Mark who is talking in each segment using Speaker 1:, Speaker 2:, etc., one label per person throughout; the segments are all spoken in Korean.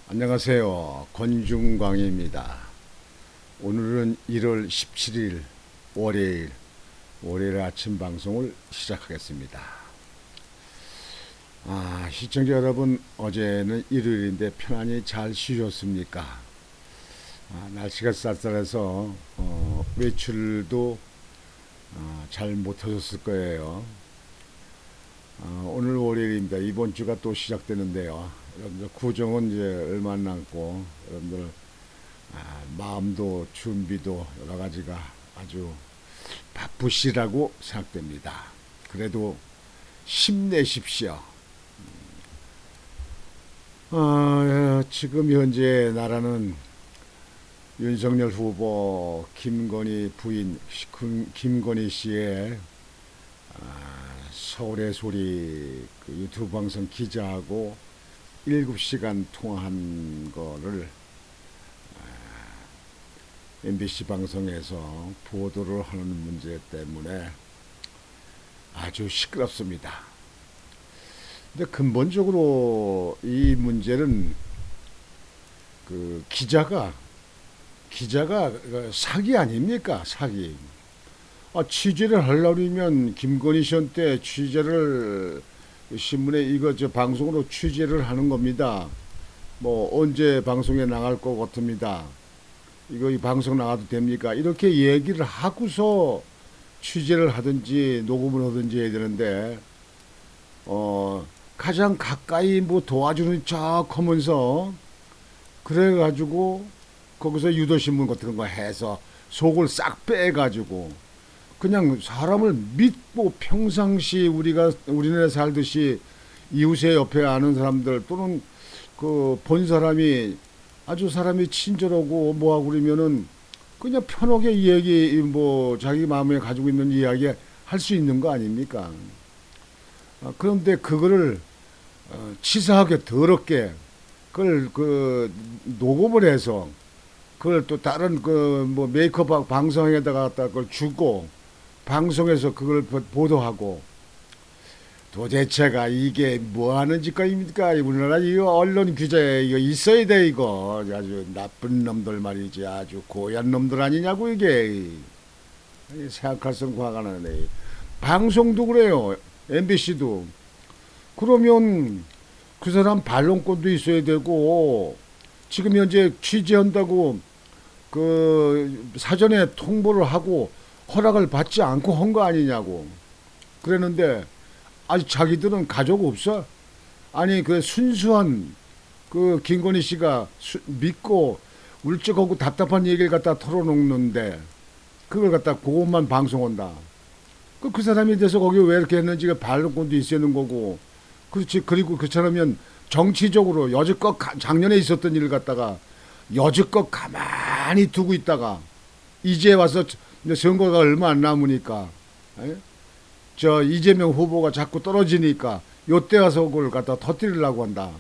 Speaker 1: 안녕하세요. 권중광입니다. 오늘은 1월 17일 월요일 아침 방송을 시작하겠습니다. 시청자 여러분, 어제는 일요일인데 편안히 잘 쉬셨습니까? 날씨가 쌀쌀해서 외출도 잘 못하셨을 거예요. 오늘 월요일입니다. 이번 주가 또 시작되는데요. 여러분들 구정은 이제 얼마 안 남고 여러분들 마음도 준비도 여러 가지가 아주 바쁘시라고 생각됩니다. 그래도 힘내십시오. 지금 현재 나라는 윤석열 후보 김건희 부인 김건희 씨의 서울의 소리 그 유튜브 방송 기자하고 7시간 통화한 거를 MBC 방송에서 보도를 하는 문제 때문에 아주 시끄럽습니다. 근데 근본적으로 이 문제는 그 기자가 사기 아닙니까? 사기. 취재를 하려면 김건희 씨한테 취재를 신문에 이거 저 방송으로 취재를 하는 겁니다. 뭐 언제 방송에 나갈 것 같습니다. 이거 이 방송 나가도 됩니까? 이렇게 얘기를 하고서 취재를 하든지 녹음을 하든지 해야 되는데 가장 가까이 뭐 도와주는 척 하면서 그래가지고 거기서 유도신문 같은 거 해서 속을 싹 빼가지고 그냥 사람을 믿고 평상시 우리나라 살듯이 이웃의 옆에 아는 사람들 또는 그 본 사람이 아주 사람이 친절하고 뭐하고 그러면은 그냥 편하게 얘기 뭐 자기 마음에 가지고 있는 이야기 할 수 있는 거 아닙니까? 그런데 그거를 치사하게 더럽게 그걸 그 녹음을 해서 그걸 또 다른 그 뭐 메이크업 방송에다가 갖다 그걸 주고 방송에서 그걸 보도하고 도대체가 이게 뭐 하는 짓거리입니까? 우리나라 이거 언론 규제 이거 있어야 돼 이거 아주 나쁜 놈들 말이지 아주 고얀 놈들 아니냐고 이게 생각할수록 화가 나네. 방송도 그래요. MBC도 그러면 그 사람 반론권도 있어야 되고 지금 현재 취재한다고 그 사전에 통보를 하고 허락을 받지 않고 한 거 아니냐고 그랬는데 아직 자기들은 가족 없어? 아니 그 순수한 그 김건희 씨가 믿고 울적하고 답답한 얘기를 갖다 털어놓는데 그걸 갖다 그것만 방송한다. 그 사람에 대해서 거기 왜 이렇게 했는지가 반론권도 있는 거고 그렇지. 그리고 그처럼면 정치적으로 여지껏 작년에 있었던 일을 갖다가 여지껏 가만히 두고 있다가 이제 와서 선거가 얼마 안 남으니까 저 이재명 후보가 자꾸 떨어지니까 요때 와서 그걸 갖다 터뜨리려고 한다.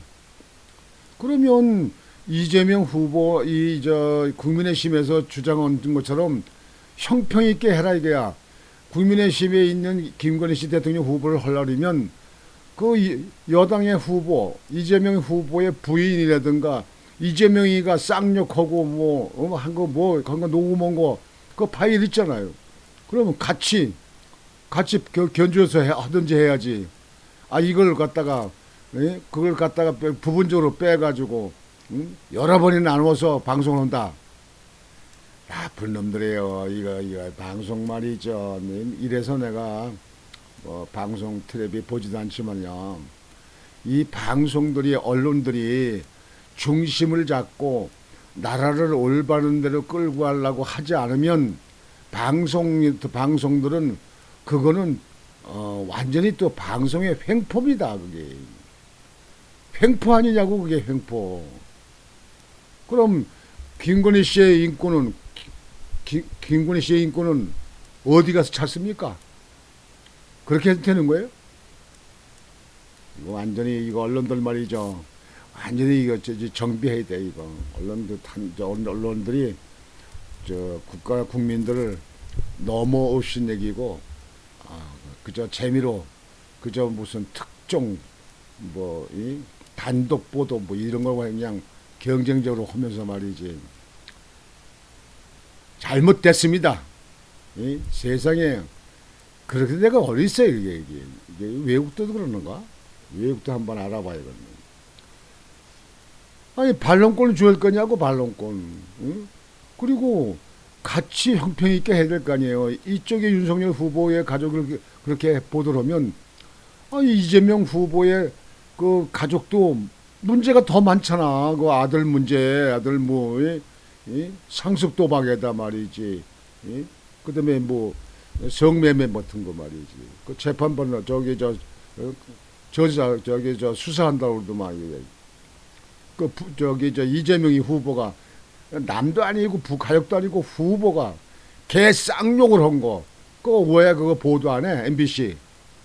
Speaker 1: 그러면 이재명 후보 이 저 국민의힘에서 주장한 것처럼 형평 있게 해라 이게야. 국민의힘에 있는 김건희 씨 대통령 후보를 하려면 그 여당의 후보 이재명 후보의 부인이라든가 이재명이가 쌍욕하고 뭐 한 거 뭐 한 거 녹음한 거 그 파일 있잖아요. 그러면 같이 견주어서 하든지 해야지. 이걸 갖다가 그걸 갖다가 부분적으로 빼가지고 여러 번이 나누어서 방송한다. 나쁜 놈들이에요. 이거 방송 말이죠. 이래서 내가 방송 텔레비 보지도 않지만요. 이 방송들이 언론들이 중심을 잡고 나라를 올바른 대로 끌고 가려고 하지 않으면 방송들은 그거는 완전히 또 방송의 횡포입니다. 그게 횡포 아니냐고 그게 횡포. 그럼 김건희 씨의 인권은 김건희 씨의 인권은 어디 가서 찾습니까? 그렇게 해도 되는 거예요? 이거 완전히 이거 언론들 말이죠. 완전히 이거 정비해야 돼 이거. 언론들이 저 국가 국민들을 너무 업신여기고 그저 재미로 그저 무슨 특종 뭐 이 단독 보도 뭐 이런 걸 그냥 경쟁적으로 하면서 말이지 잘못됐습니다. 이 세상에 그렇게 데가 어디 있어요 이게 외국도 그러는가? 외국도 한번 알아봐야겠네. 아니 반론권을 줄 거냐고 반론권. 응? 그리고 같이 형평 있게 해야 될 거 아니에요. 이쪽에 윤석열 후보의 가족을 그렇게 보도를 하면 아니 이재명 후보의 그 가족도 문제가 더 많잖아. 그 아들 문제, 아들 뭐 상습 도박에다 말이지. 그다음에 뭐 성매매 같은 거 말이지. 그 재판번 저기 저기 저 수사한다고 그러더만. 저기 이재명이 후보가 남도 아니고 가족도 아니고 후보가 개 쌍욕을 한 거. 그거 왜 그거 보도 안 해? MBC.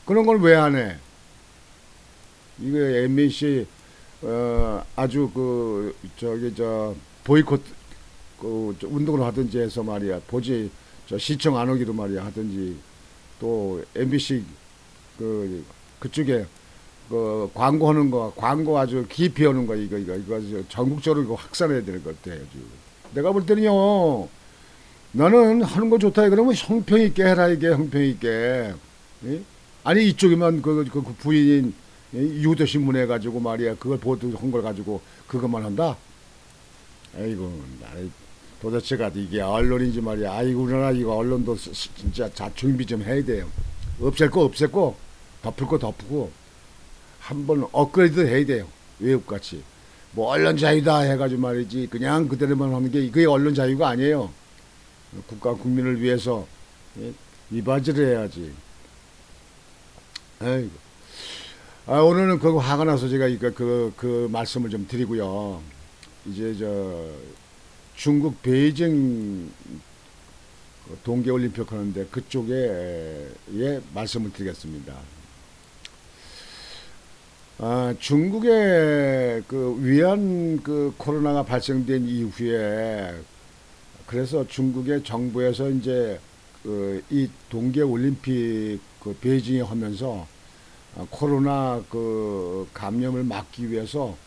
Speaker 1: 그런 걸 왜 안 해? 이거 MBC 아주 그 저기 보이콧 그 운동을 하든지 해서 말이야. 보지 시청 안 오기로 말이야 하든지 또 MBC 그쪽에 그 광고하는 거 광고 아주 깊이 하는 거 이거 전국적으로 이거 확산해야 되는 것 같아요. 내가 볼 때는요. 나는 하는 거 좋다 그러면 형평 있게 해라 이게 형평 있게. 아니 이쪽에만 그 부인인 유도신문 해가지고 말이야 그걸 보도한 걸 가지고 그것만 한다. 아이고 도대체가 이게 언론인지 말이야. 아이고 우리나라 이거 언론도 진짜 준비 좀 해야 돼요. 없앨 거 없앴고 덮을 거 덮고 한번 업그레이드 해야 돼요. 외국같이 뭐 언론 자유다 해가지고 말이지 그냥 그대로만 하는 게 그게 언론 자유가 아니에요. 국가 국민을 위해서 이바지를 해야지. 아이고. 오늘은 그거 화가 나서 제가 그 말씀을 좀 드리고요. 이제 중국 베이징 동계올림픽 하는데 그쪽에 말씀을 드리겠습니다. 중국의 그 위안 그 코로나가 발생된 이후에 그래서 중국의 정부에서 이제 이 동계올림픽 그 베이징에 하면서 코로나 그 감염을 막기 위해서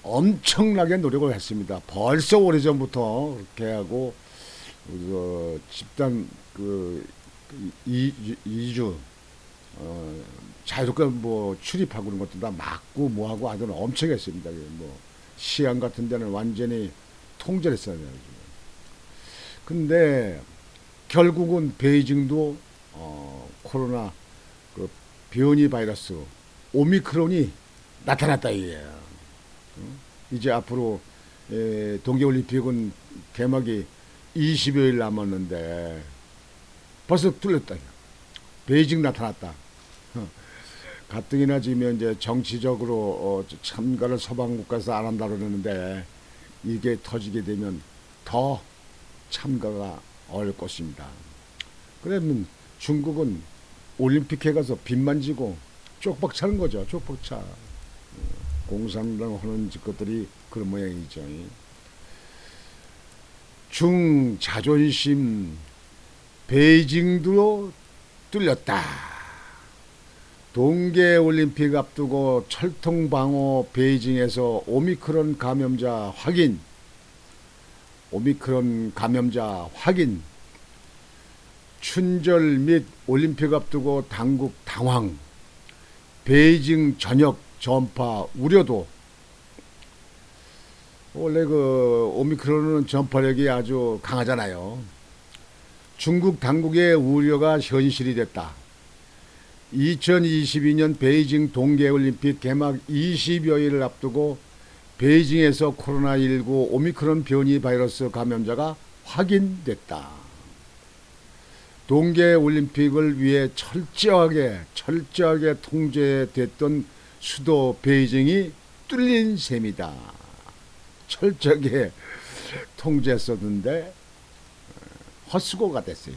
Speaker 1: 엄청나게 노력을 했습니다. 벌써 오래전부터 그렇게 하고 집단 그 2주 자유롭게 뭐 출입하고 그런 것도 다 막고 뭐하고 하더니 엄청 했습니다. 뭐 시안 같은 데는 완전히 통제를 했어요. 근데 결국은 베이징도 코로나 그 변이 바이러스 오미크론이 나타났다 이게요. 이제 앞으로 동계올림픽은 개막이 20여일 남았는데 벌써 뚫렸다. 베이징 나타났다. 가뜩이나 지금 이제 정치적으로 참가를 서방 국가에서 안 한다 그러는데 이게 터지게 되면 더 참가가 어려울 것입니다. 그러면 중국은 올림픽에 가서 빚만 지고 쪽박 차는 거죠. 쪽박 차. 공산당 하는 것들이 그런 모양이죠. 중 자존심 베이징도 뚫렸다. 동계올림픽 앞두고 철통방어 베이징에서 오미크론 감염자 확인. 춘절 및 올림픽 앞두고 당국 당황. 베이징 전역 전파 우려도. 원래 그 오미크론은 전파력이 아주 강하잖아요. 중국 당국의 우려가 현실이 됐다. 2022년 베이징 동계올림픽 개막 20여일을 앞두고 베이징에서 코로나19 오미크론 변이 바이러스 감염자가 확인됐다. 동계올림픽을 위해 철저하게 통제됐던 수도 베이징이 뚫린 셈이다. 철저하게 통제했었는데 헛수고가 됐어요.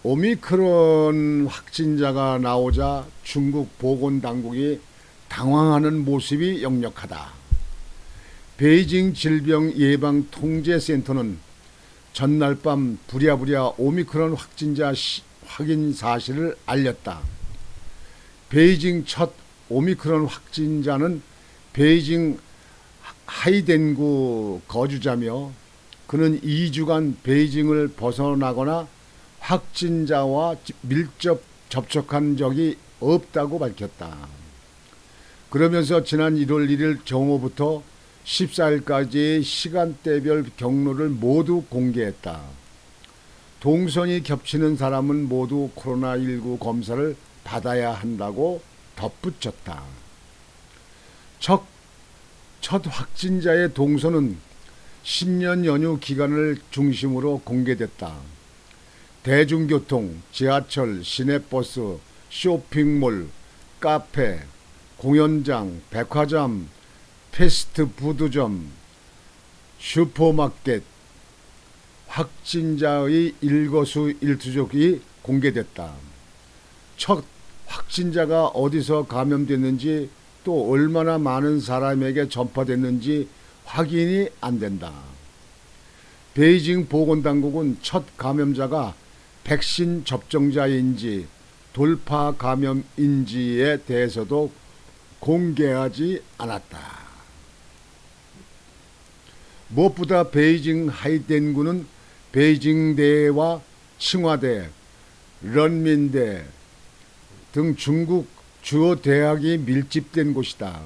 Speaker 1: 오미크론 확진자가 나오자 중국 보건당국이 당황하는 모습이 역력하다. 베이징 질병예방통제센터는 전날 밤 부랴부랴 오미크론 확진자 확인 사실을 알렸다. 베이징 첫 오미크론 확진자는 베이징 하이덴구 거주자며 그는 2주간 베이징을 벗어나거나 확진자와 밀접 접촉한 적이 없다고 밝혔다. 그러면서 지난 1월 1일 정오부터 14일까지의 시간대별 경로를 모두 공개했다. 동선이 겹치는 사람은 모두 코로나19 검사를 받아야 한다고 덧붙였다. 첫 확진자의 동선은 신년 연휴 기간을 중심으로 공개됐다. 대중교통, 지하철, 시내버스, 쇼핑몰, 카페, 공연장, 백화점, 패스트푸드점, 슈퍼마켓, 확진자의 일거수일투족이 공개됐다. 첫 확진자가 어디서 감염됐는지 또 얼마나 많은 사람에게 전파됐는지 확인이 안 된다. 베이징 보건당국은 첫 감염자가 백신 접종자인지 돌파 감염인지에 대해서도 공개하지 않았다. 무엇보다 베이징 하이덴구는 베이징대와 칭화대, 런민대 등 중국 주요 대학이 밀집된 곳이다.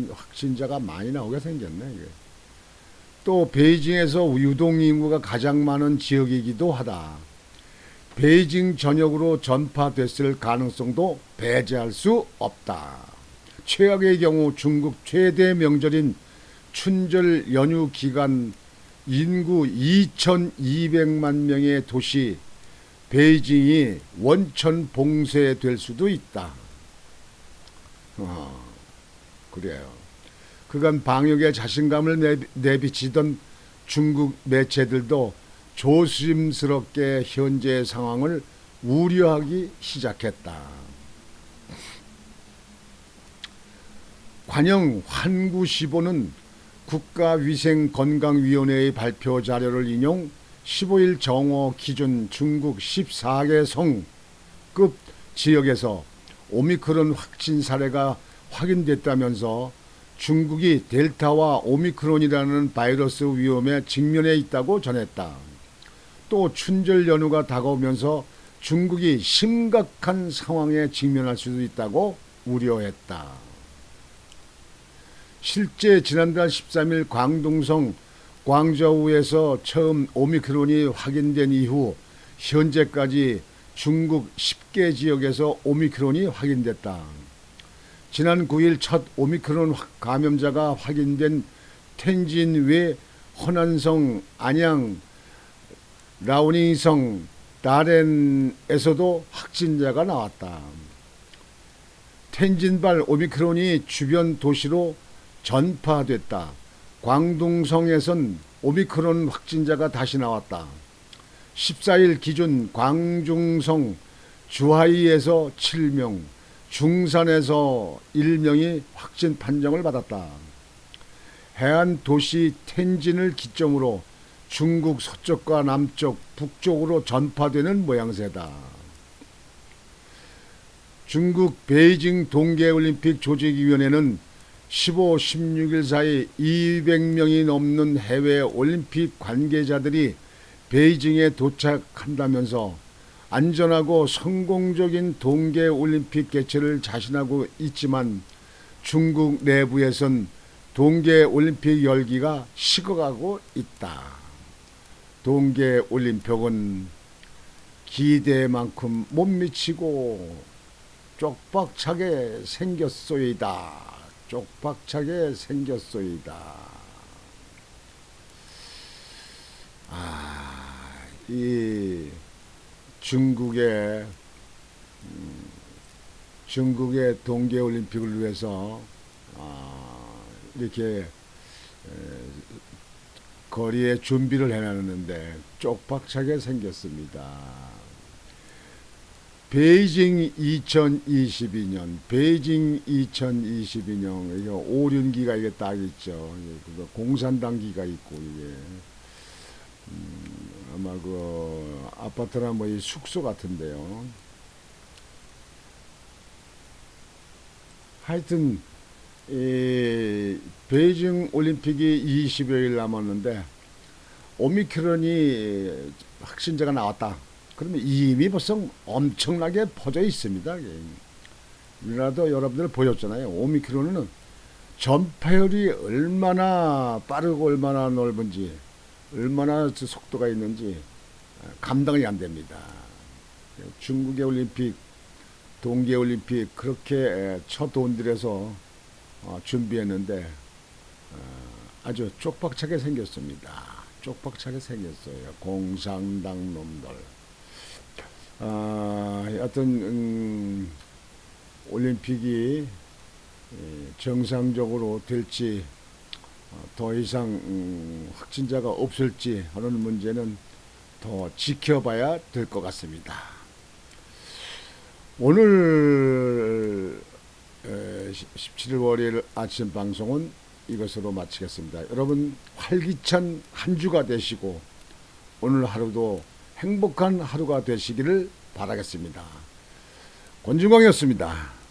Speaker 1: 확진자가 많이 나오게 생겼네. 이게. 또 베이징에서 유동 인구가 가장 많은 지역이기도 하다. 베이징 전역으로 전파됐을 가능성도 배제할 수 없다. 최악의 경우 중국 최대 명절인 춘절 연휴 기간 인구 2,200만 명의 도시 베이징이 원천 봉쇄될 수도 있다. 그래요. 그간 방역에 자신감을 내비치던 중국 매체들도 조심스럽게 현재 상황을 우려하기 시작했다. 관영 환구시보는 국가위생건강위원회의 발표 자료를 인용 15일 정오 기준 중국 14개 성급 지역에서 오미크론 확진 사례가 확인됐다면서 중국이 델타와 오미크론이라는 바이러스 위험에 직면해 있다고 전했다. 또 춘절 연휴가 다가오면서 중국이 심각한 상황에 직면할 수도 있다고 우려했다. 실제 지난달 13일 광둥성 광저우에서 처음 오미크론이 확인된 이후 현재까지 중국 10개 지역에서 오미크론이 확인됐다. 지난 9일 첫 오미크론 감염자가 확인된 텐진 외 허난성, 안양, 라오닝성, 다렌에서도 확진자가 나왔다. 텐진발 오미크론이 주변 도시로 전파됐다. 광둥성에선 오미크론 확진자가 다시 나왔다. 14일 기준 광중성 주하이에서 7명, 중산에서 1명이 확진 판정을 받았다. 해안 도시 텐진을 기점으로 중국 서쪽과 남쪽, 북쪽으로 전파되는 모양새다. 중국 베이징 동계올림픽 조직위원회는 15, 16일 사이 200명이 넘는 해외 올림픽 관계자들이 베이징에 도착한다면서 안전하고 성공적인 동계올림픽 개최를 자신하고 있지만 중국 내부에선 동계올림픽 열기가 식어가고 있다. 동계올림픽은 기대만큼 못 미치고 쪽박차게 생겼소이다. 쪽박차게 생겼소이다. 이 중국의 동계올림픽을 위해서 이렇게 거리에 준비를 해놨는데 쪽박차게 생겼습니다. 베이징 2022년 이게 오륜기가 이게 딱 있죠. 공산당기가 있고 이게 아마 그 아파트나 뭐 이 숙소 같은데요. 하여튼 이 베이징 올림픽이 20여일 남았는데 오미크론이 확진자가 나왔다. 그러면 이미 벌써 엄청나게 퍼져 있습니다. 우리나라도 여러분들 보셨잖아요. 오미크론은 전파율이 얼마나 빠르고 얼마나 넓은지, 얼마나 속도가 있는지 감당이 안 됩니다. 중국의 올림픽, 동계 올림픽 그렇게 첫 돈들에서 준비했는데 아주 쪽박차게 생겼습니다. 쪽박차게 생겼어요. 공산당 놈들. 하여튼 올림픽이 정상적으로 될지 더 이상 확진자가 없을지 하는 문제는 더 지켜봐야 될 것 같습니다. 오늘 17일 월요일 아침 방송은 이것으로 마치겠습니다. 여러분 활기찬 한 주가 되시고 오늘 하루도 행복한 하루가 되시기를 바라겠습니다. 권중광이었습니다.